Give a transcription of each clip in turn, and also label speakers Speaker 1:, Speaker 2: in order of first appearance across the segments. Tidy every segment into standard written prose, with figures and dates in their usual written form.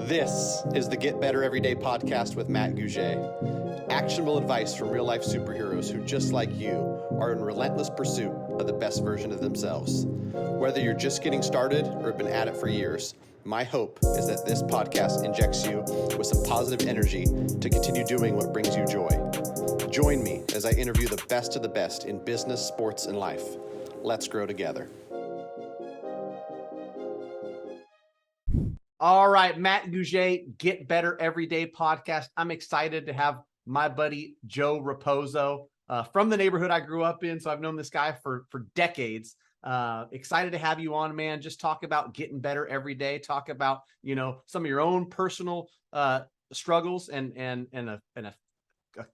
Speaker 1: This is the Get Better Everyday podcast with Matt Gouget. Actionable advice from real life superheroes who, just like you, are in relentless pursuit of the best version of themselves. Whether you're just getting started or have been at it for years, my hope is that this podcast injects you with some positive energy to continue doing what brings you joy. Join me as I interview the best of the best in business, sports, and life. Let's grow together. All right, Matt Gouget, Get Better Everyday podcast. I'm excited to have my buddy Joe Rapozo from the neighborhood I grew up in. So I've known this guy for decades. Excited to have you on, man. Just talk about getting better every day. Talk about, some of your own personal struggles and a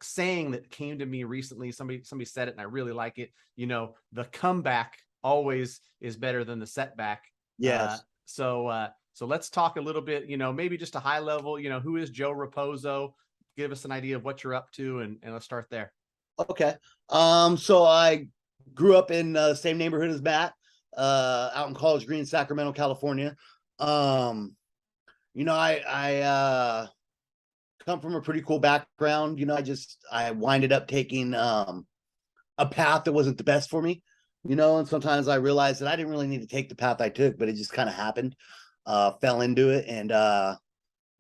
Speaker 1: saying that came to me recently. Somebody said it and I really like it. The comeback always is better than the setback.
Speaker 2: Yes.
Speaker 1: So let's talk a little bit, maybe just a high level, who is Joe Rapozo? Give us an idea of what you're up to and let's start there.
Speaker 2: Okay. So I grew up in the same neighborhood as Matt, out in College Green, Sacramento, California. I come from a pretty cool background. I winded up taking a path that wasn't the best for me, and sometimes I realized that I didn't really need to take the path I took, but it just kind of happened. Fell into it. And I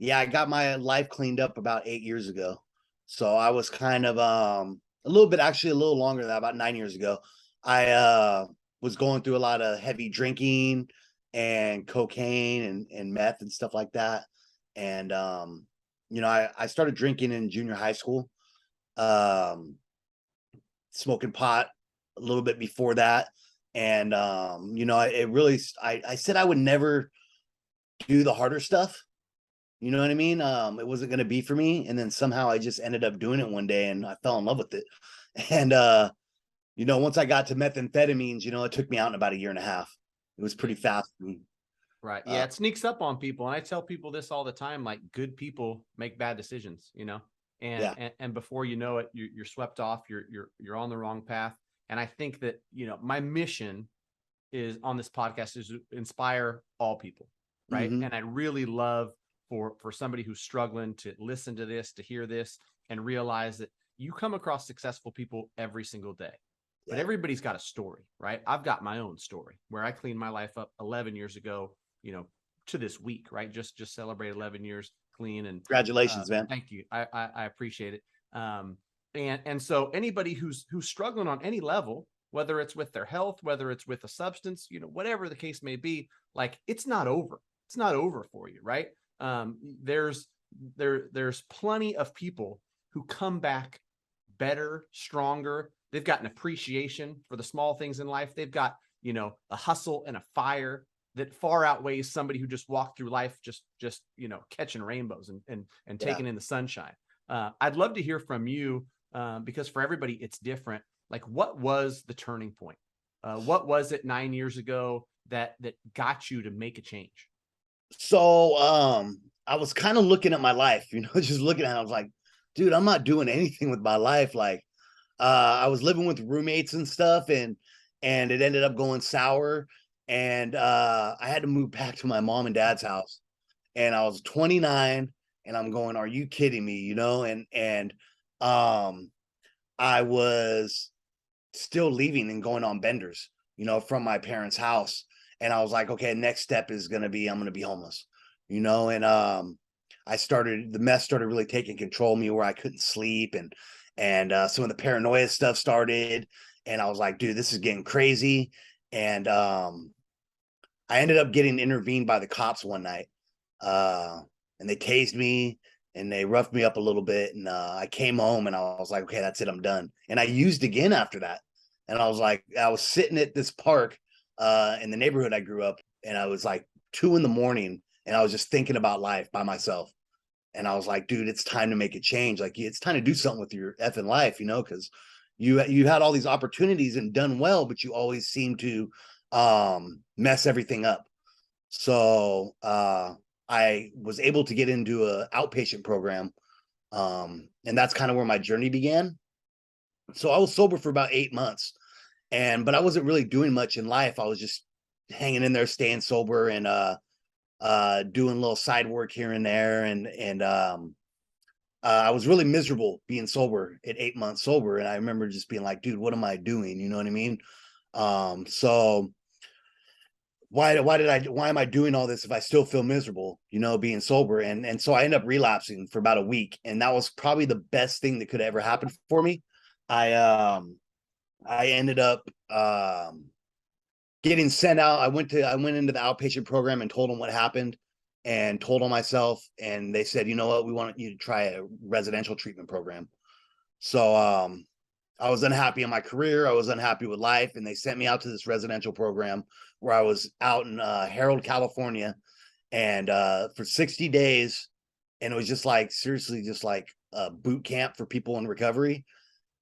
Speaker 2: got my life cleaned up about 8 years ago. So I was kind of a little longer than that, about 9 years ago. I was going through a lot of heavy drinking and cocaine and meth and stuff like that. And, I started drinking in junior high school, smoking pot a little bit before that. And, I said I would never do the harder stuff. You know what I mean? It wasn't going to be for me. And then somehow I just ended up doing it one day and I fell in love with it. And, once I got to methamphetamines, it took me out in about 1.5 years. It was pretty fast for me.
Speaker 1: Right. Yeah. It sneaks up on people. And I tell people this all the time, like good people make bad decisions, and before you know it, you're swept off, you're on the wrong path. And I think that, my mission is on this podcast is to inspire all people. Right. Mm-hmm. And I really love for somebody who's struggling to listen to this, to hear this and realize that you come across successful people every single day, but everybody's got a story, right? I've got my own story where I cleaned my life up 11 years ago, to this week, right? Just celebrate 11 years clean and
Speaker 2: congratulations, man.
Speaker 1: Thank you. I appreciate it. And so anybody who's struggling on any level, whether it's with their health, whether it's with a substance, whatever the case may be, like it's not over. It's not over for you, right? There's plenty of people who come back better, stronger. They've got an appreciation for the small things in life. They've got, a hustle and a fire that far outweighs somebody who just walked through life, just catching rainbows and taking in the sunshine. I'd love to hear from you because for everybody, it's different. Like what was the turning point? What was it 9 years ago that got you to make a change?
Speaker 2: So I was kind of looking at my life, just looking at it. I was like, dude, I'm not doing anything with my life. Like I was living with roommates and stuff and it ended up going sour. And I had to move back to my mom and dad's house. And I was 29 and I'm going, are you kidding me? And I was still leaving and going on benders, from my parents' house. And I was like, okay, next step is I'm going to be homeless, and the mess started really taking control of me where I couldn't sleep and some of the paranoia stuff started. And I was like, dude, this is getting crazy. And I ended up getting intervened by the cops one night. And they tased me and they roughed me up a little bit. And I came home and I was like, okay, that's it. I'm done. And I used again after that. And I was sitting at this park in the neighborhood I grew up, and I was like 2 a.m. and I was just thinking about life by myself. And I was like, dude, it's time to make a change. Like it's time to do something with your effing life, because you had all these opportunities and done well, but you always seem to mess everything up. So I was able to get into an outpatient program. And that's kind of where my journey began. So I was sober for about 8 months. But I wasn't really doing much in life. I was just hanging in there, staying sober. And doing a little side work here and there, and I was really miserable being sober at 8 months sober, and I remember just being like, dude, what am I doing? You know what I mean? So why am I doing all this if I still feel miserable, being sober? And so I ended up relapsing for about a week, and that was probably the best thing that could ever happen for me. I ended up getting sent out. I went into the outpatient program and told them what happened, and told on myself, and they said, you know what, we want you to try a residential treatment program. So I was unhappy in my career. I was unhappy with life, and they sent me out to this residential program where I was out in Harold, California, and for 60 days, and it was just like, seriously, just like a boot camp for people in recovery.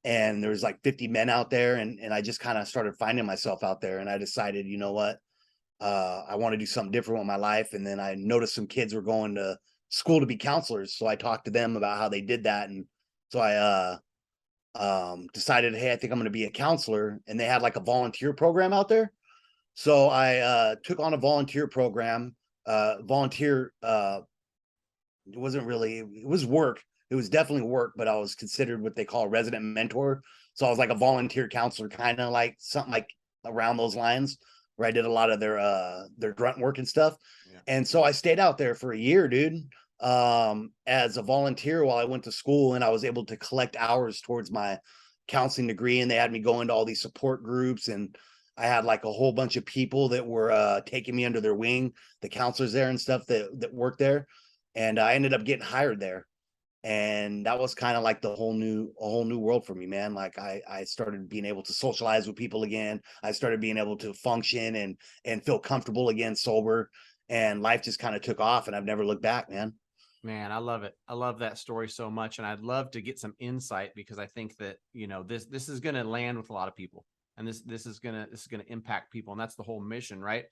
Speaker 2: And there was like 50 men out there, and I just kind of started finding myself out there, and I decided, you know what, I want to do something different with my life. And then I noticed some kids were going to school to be counselors, so I talked to them about how they did that, and so I decided, hey, I think I'm going to be a counselor, and they had like a volunteer program out there. So I took on a volunteer program. Volunteer, it wasn't really, it was work. It was definitely work, but I was considered what they call a resident mentor. So I was like a volunteer counselor, kind of like something like around those lines, where I did a lot of their grunt work and stuff.
Speaker 1: Yeah.
Speaker 2: And so I stayed out there for a year, dude, as a volunteer while I went to school, and I was able to collect hours towards my counseling degree. And they had me go into all these support groups, and I had like a whole bunch of people that were taking me under their wing, the counselors there and stuff that worked there. And I ended up getting hired there, and that was kind of like a whole new world for me, man. Like I started being able to socialize with people again. I started being able to function and feel comfortable again sober, and life just kind of took off, and I've never looked back, man.
Speaker 1: Man, I love it. I love that story so much, and I'd love to get some insight, because I think that, this is going to land with a lot of people, and this is gonna impact people, and that's the whole mission, right?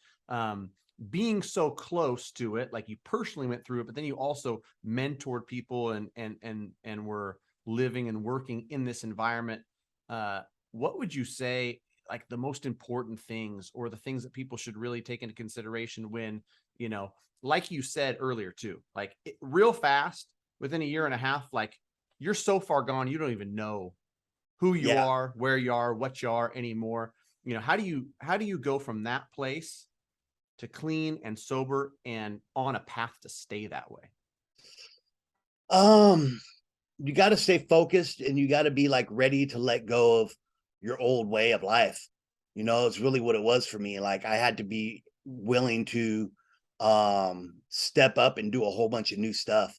Speaker 1: Being so close to it, like you personally went through it, but then you also mentored people and were living and working in this environment. What would you say, like the most important things, or the things that people should really take into consideration when, you know, like you said earlier too, like real fast, within a year and a half, like you're so far gone, you don't even know who you
Speaker 2: Yeah.
Speaker 1: are, where you are, what you are anymore. How do you go from that place to clean and sober and on a path to stay that way?
Speaker 2: Um, you got to stay focused, and you got to be like ready to let go of your old way of life. It's really what it was for me. Like I had to be willing to step up and do a whole bunch of new stuff.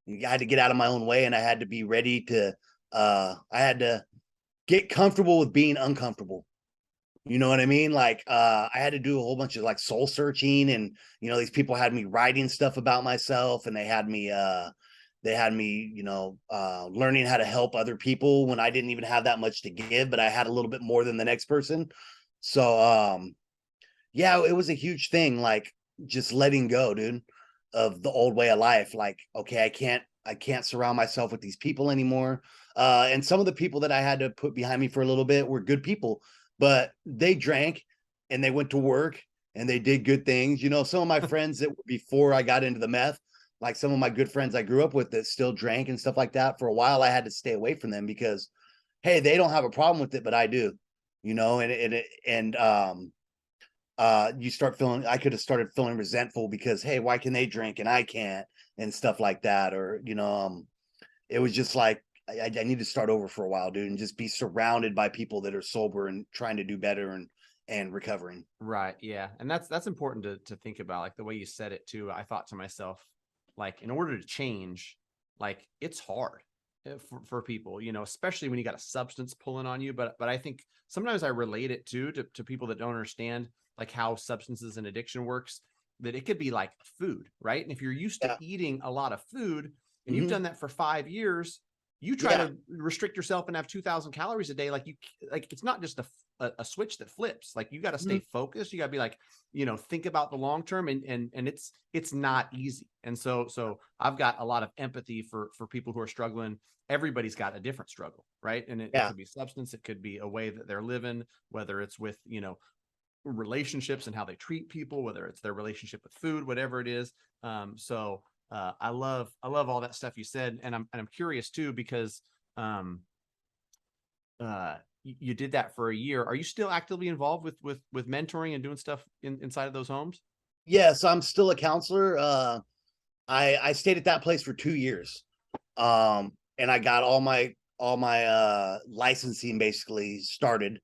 Speaker 2: I had to get out of my own way, and I had to be ready to I had to get comfortable with being uncomfortable. You know what I mean? Like I had to do a whole bunch of like soul searching, and these people had me writing stuff about myself, and they had me learning how to help other people when I didn't even have that much to give, but I had a little bit more than the next person. So yeah, it was a huge thing, like just letting go, dude, of the old way of life. Like, okay, I can't surround myself with these people anymore. And some of the people that I had to put behind me for a little bit were good people, but they drank and they went to work and they did good things. Some of my friends that were before I got into the meth, like some of my good friends I grew up with that still drank and stuff like that. For a while, I had to stay away from them because, hey, they don't have a problem with it, but I do, and you start feeling, I could have started feeling resentful because, hey, why can they drink and I can't, and stuff like that. Or, it was just like, I need to start over for a while, dude, and just be surrounded by people that are sober and trying to do better and recovering.
Speaker 1: Right. Yeah. And that's important to think about. Like the way you said it too. I thought to myself, like, in order to change, like it's hard for people, especially when you got a substance pulling on you. But I think sometimes I relate it to people that don't understand like how substances and addiction works, that it could be like food, right? And if you're used to
Speaker 2: Yeah.
Speaker 1: eating a lot of food and you've
Speaker 2: Hmm.
Speaker 1: done that for 5 years, you try
Speaker 2: Yeah.
Speaker 1: to restrict yourself and have 2,000 calories a day. Like it's not just a switch that flips. Like you got to stay
Speaker 2: Hmm.
Speaker 1: focused. You got to be like, think about the long term, and it's not easy. And so I've got a lot of empathy for people who are struggling. Everybody's got a different struggle, right? And it
Speaker 2: Yeah.
Speaker 1: could be substance, it could be a way that they're living, whether it's with relationships and how they treat people, whether it's their relationship with food, whatever it is. I love all that stuff you said, and I'm curious too because um, you did that for a year. Are you still actively involved with mentoring and doing stuff inside of those homes?
Speaker 2: Yes, I'm still a counselor. I stayed at that place for 2 years. And I got all my licensing basically started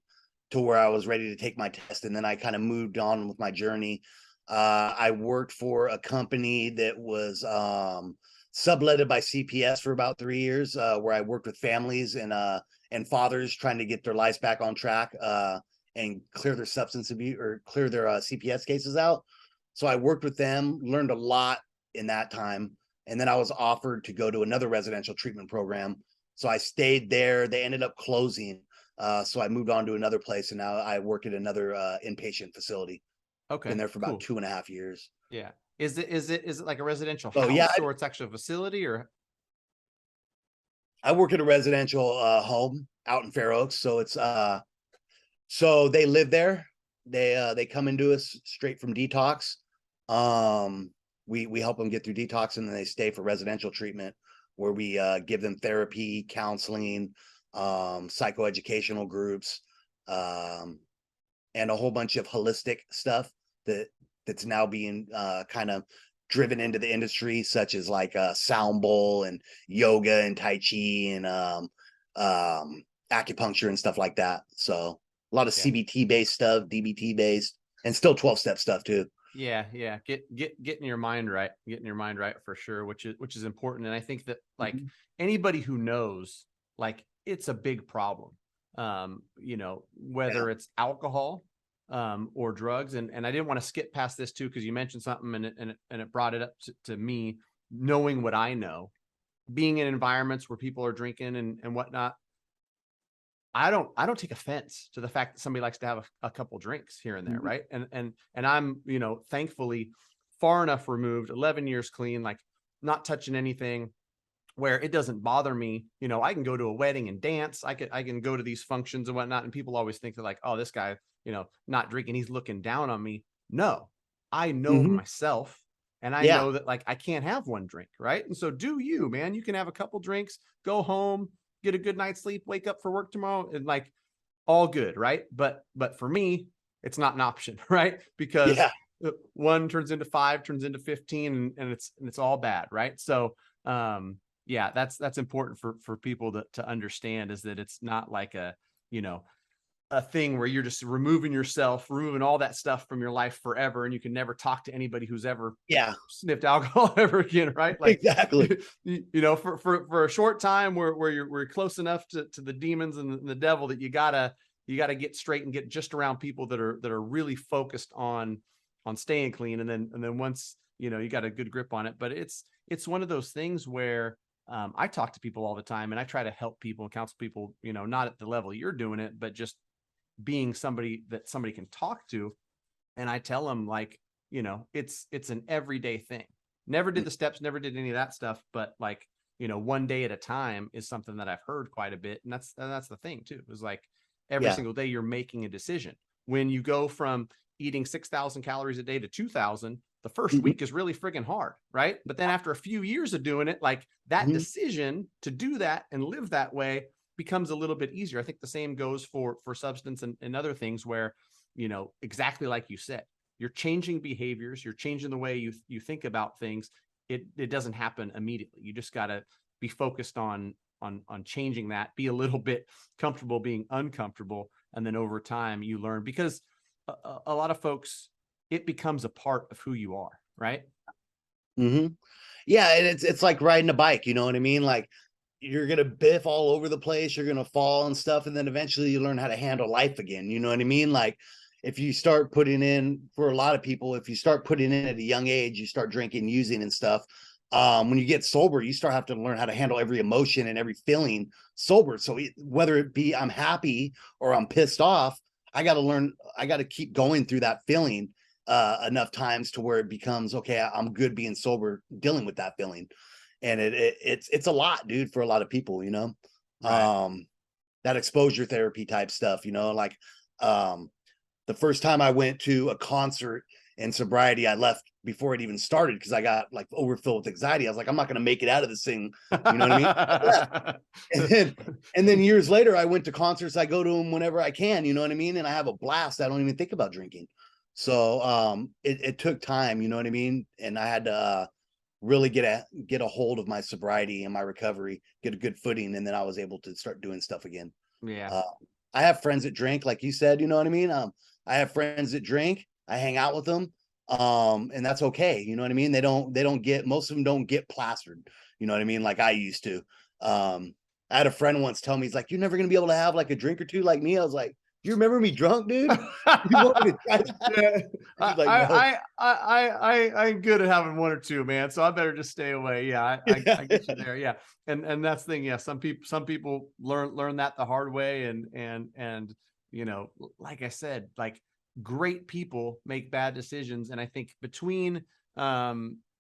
Speaker 2: to where I was ready to take my test, and then I kind of moved on with my journey. I worked for a company that was subletted by CPS for about 3 years, where I worked with families and fathers trying to get their lives back on track, and clear their substance abuse or clear their CPS cases out. So I worked with them, learned a lot in that time, and then I was offered to go to another residential treatment program. So I stayed there. They ended up closing. So I moved on to another place, and now I work at another inpatient facility. Been
Speaker 1: Okay,
Speaker 2: there for about
Speaker 1: cool.
Speaker 2: 2.5 years.
Speaker 1: Yeah. Is it like a residential
Speaker 2: Oh yeah,
Speaker 1: house or it's actually a facility or
Speaker 2: I work at a residential home out in Fair Oaks. So it's so they live there. They come into us straight from detox. Um, we help them get through detox, and then they stay for residential treatment, where we give them therapy, counseling, psychoeducational groups, um, and a whole bunch of holistic stuff that's now being kind of driven into the industry, such as like sound bowl and yoga and tai chi and acupuncture and stuff like that. So a lot of
Speaker 1: yeah.
Speaker 2: CBT based stuff, DBT based, and still 12-step stuff too.
Speaker 1: Yeah. Getting your mind right. Getting your mind right for sure, which is important. And I think that like
Speaker 2: Mhm.
Speaker 1: anybody who knows, like it's a big problem.
Speaker 2: Yeah.
Speaker 1: Whether it's alcohol or drugs. And I didn't want to skip past this too, because you mentioned something and it brought it up to me, knowing what I know, being in environments where people are drinking and whatnot. I don't take offense to the fact that somebody likes to have a couple drinks here and there,
Speaker 2: Mhm.
Speaker 1: right? And I'm, thankfully far enough removed, 11 years clean, like not touching anything where it doesn't bother me. I can go to a wedding and dance. I can go to these functions and whatnot, and people always think they're like, oh, this guy, not drinking, he's looking down on me. No, I know
Speaker 2: Mhm.
Speaker 1: myself, and I
Speaker 2: Yeah.
Speaker 1: know that like I can't have one drink, right? And so do you, man? You can have a couple drinks, go home, get a good night's sleep, wake up for work tomorrow, and like all good, right? But for me, it's not an option, right? Because
Speaker 2: Yeah.
Speaker 1: one turns into five, turns into 15, and it's all bad, right? So yeah, that's important for people to understand, is that it's not like you know a thing where you're just removing all that stuff from your life forever, and you can never talk to anybody who's ever
Speaker 2: Yeah.
Speaker 1: sniffed alcohol ever again, right? Like,
Speaker 2: Exactly.
Speaker 1: for a short time where we're close enough to the demons and the devil that you gotta get straight and get just around people that are really focused on staying clean, and then once you got a good grip on it. But it's one of those things where I talk to people all the time, and I try to help people and counsel people, not at the level you're doing it, but just being somebody that somebody can talk to. And I tell them, like, it's an everyday thing. Never did the steps, never did any of that stuff, but like, one day at a time is something that I've heard quite a bit. And that's the thing too, is like every
Speaker 2: Yeah.
Speaker 1: single day you're making a decision. When you go from eating 6,000 calories a day to 2,000, the first
Speaker 2: Mhm.
Speaker 1: week is really friggin' hard, right? But then after a few years of doing it, like that
Speaker 2: Mhm.
Speaker 1: decision to do that and live that way becomes a little bit easier. I think the same goes for substance and other things where, exactly like you said, you're changing behaviors, you're changing the way you think about things. It doesn't happen immediately. You just got to be focused on changing that, be a little bit comfortable being uncomfortable, and then over time you learn, because a lot of folks, it becomes a part of who you are, right?
Speaker 2: Mhm. Yeah, and it's like riding a bike, you know what I mean? Like you're gonna biff all over the place, you're gonna fall and stuff, and then eventually you learn how to handle life again. You know what I mean? Like if you start putting in, for a lot of people, if you start putting in at a young age, you start drinking, using and stuff. When you get sober, you start having to learn how to handle every emotion and every feeling sober. So whether it be I'm happy or I'm pissed off, I got to keep going through that feeling enough times to where it becomes okay. I'm good being sober, dealing with that feeling, and it's a lot, dude, for a lot of people,
Speaker 1: Right.
Speaker 2: that exposure therapy type stuff, like, um, the first time I went to a concert in sobriety, I left before it even started because I got like overfilled with anxiety. I was like, I'm not going to make it out of this thing. You know what I mean? I left. And then, and then years later, I went to concerts. I go to them whenever I can. You know what I mean? And I have a blast. I don't even think about drinking. So it took time. You know what I mean? And I had to really get a hold of my sobriety and my recovery, get a good footing, and then I was able to start doing stuff again.
Speaker 1: Yeah.
Speaker 2: Uh, I have friends that drink, like you said, you know what I mean? I have friends that drink. I hang out with them. And that's okay. You know what I mean? They don't get, most of them don't get plastered. You know what I mean? Like I used to. I had a friend once tell me, he's like, "You're never gonna be able to have like a drink or two like me." I was like, "Do you remember me drunk, dude? You want me to try that?"
Speaker 1: Yeah,
Speaker 2: He's like, "No."
Speaker 1: I'm good at having one or two, man. So I better just stay away. Yeah, I get you there. Yeah, and that's the thing. Yeah, some people learn that the hard way, and you know, like I said, like great people make bad decisions, and I think between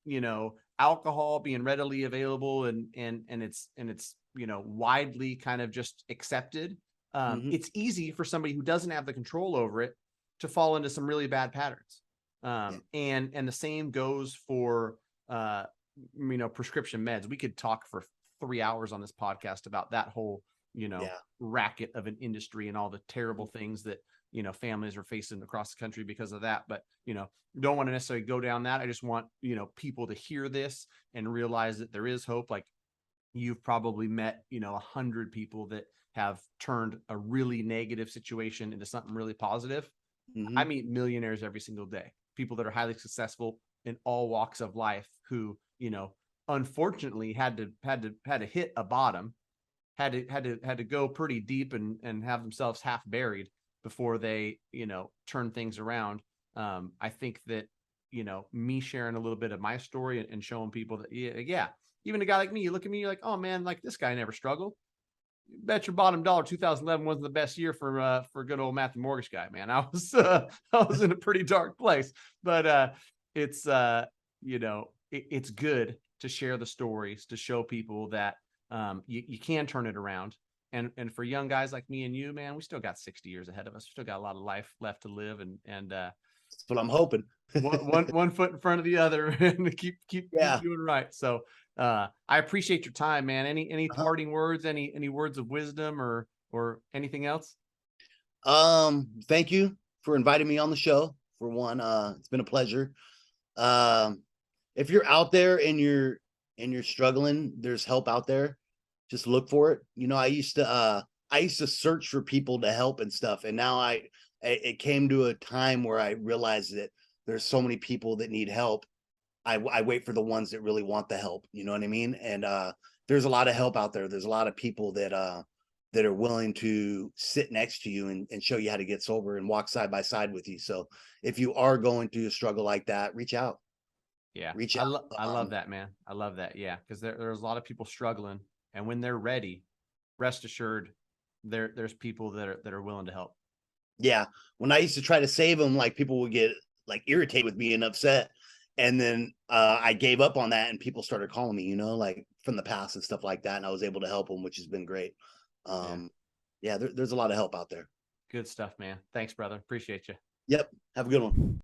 Speaker 1: you know, alcohol being readily available and it's you know widely kind of just accepted,
Speaker 2: Mhm.
Speaker 1: it's easy for somebody who doesn't have the control over it to fall into some really bad patterns.
Speaker 2: Yeah.
Speaker 1: And the same goes for you know, prescription meds. We could talk for 3 hours on this podcast about that whole, you know,
Speaker 2: Yeah.
Speaker 1: racket of an industry and all the terrible things that, you know, families are facing across the country because of that. But, you know, don't want to necessarily go down that. I just want, you know, people to hear this and realize that there is hope. Like you've probably met, you know, 100 people that have turned a really negative situation into something really positive. I
Speaker 2: Mhm.
Speaker 1: meet millionaires every single day, people that are highly successful in all walks of life who, you know, unfortunately had to hit a bottom, had to go pretty deep and have themselves half buried before they, you know, turn things around. I think that, you know, me sharing a little bit of my story and showing people that, yeah, even a guy like me, you look at me, you're like, oh man, like this guy never struggled. Bet your bottom dollar 2011 wasn't the best year for good old Matthew Mortgage guy, man. I was in a pretty dark place, but it's you know, it's good to share the stories to show people that you can turn it around. And for young guys like me and you, man, we still got 60 years ahead of us. We still got a lot of life left to live, and
Speaker 2: That's what I'm hoping.
Speaker 1: one foot in front of the other and keep
Speaker 2: Yeah.
Speaker 1: doing right. So I appreciate your time, man. Any
Speaker 2: Uh-huh.
Speaker 1: parting words, any words of wisdom or anything else?
Speaker 2: Thank you for inviting me on the show. For one, it's been a pleasure. Um, if you're out there and you're struggling, there's help out there. Just look for it. You know, I used to search for people to help and stuff, and now it came to a time where I realized that there's so many people that need help. I wait for the ones that really want the help. You know what I mean? And there's a lot of help out there. There's a lot of people that are willing to sit next to you and show you how to get sober and walk side by side with you. So if you are going through a struggle like that, reach out.
Speaker 1: Yeah,
Speaker 2: Reach
Speaker 1: I
Speaker 2: out.
Speaker 1: love that, man. I love that. Yeah, because there's a lot of people struggling, and when they're ready, rest assured, there's people that are willing to help.
Speaker 2: Yeah. When I used to try to save them, like people would get like irritated with me and upset. And then I gave up on that and people started calling me, you know, like from the past and stuff like that. And I was able to help them, which has been great.
Speaker 1: Yeah,
Speaker 2: Um, yeah, there's a lot of help out there.
Speaker 1: good stuff, man. Thanks, brother. Appreciate you.
Speaker 2: Yep. Have a good one.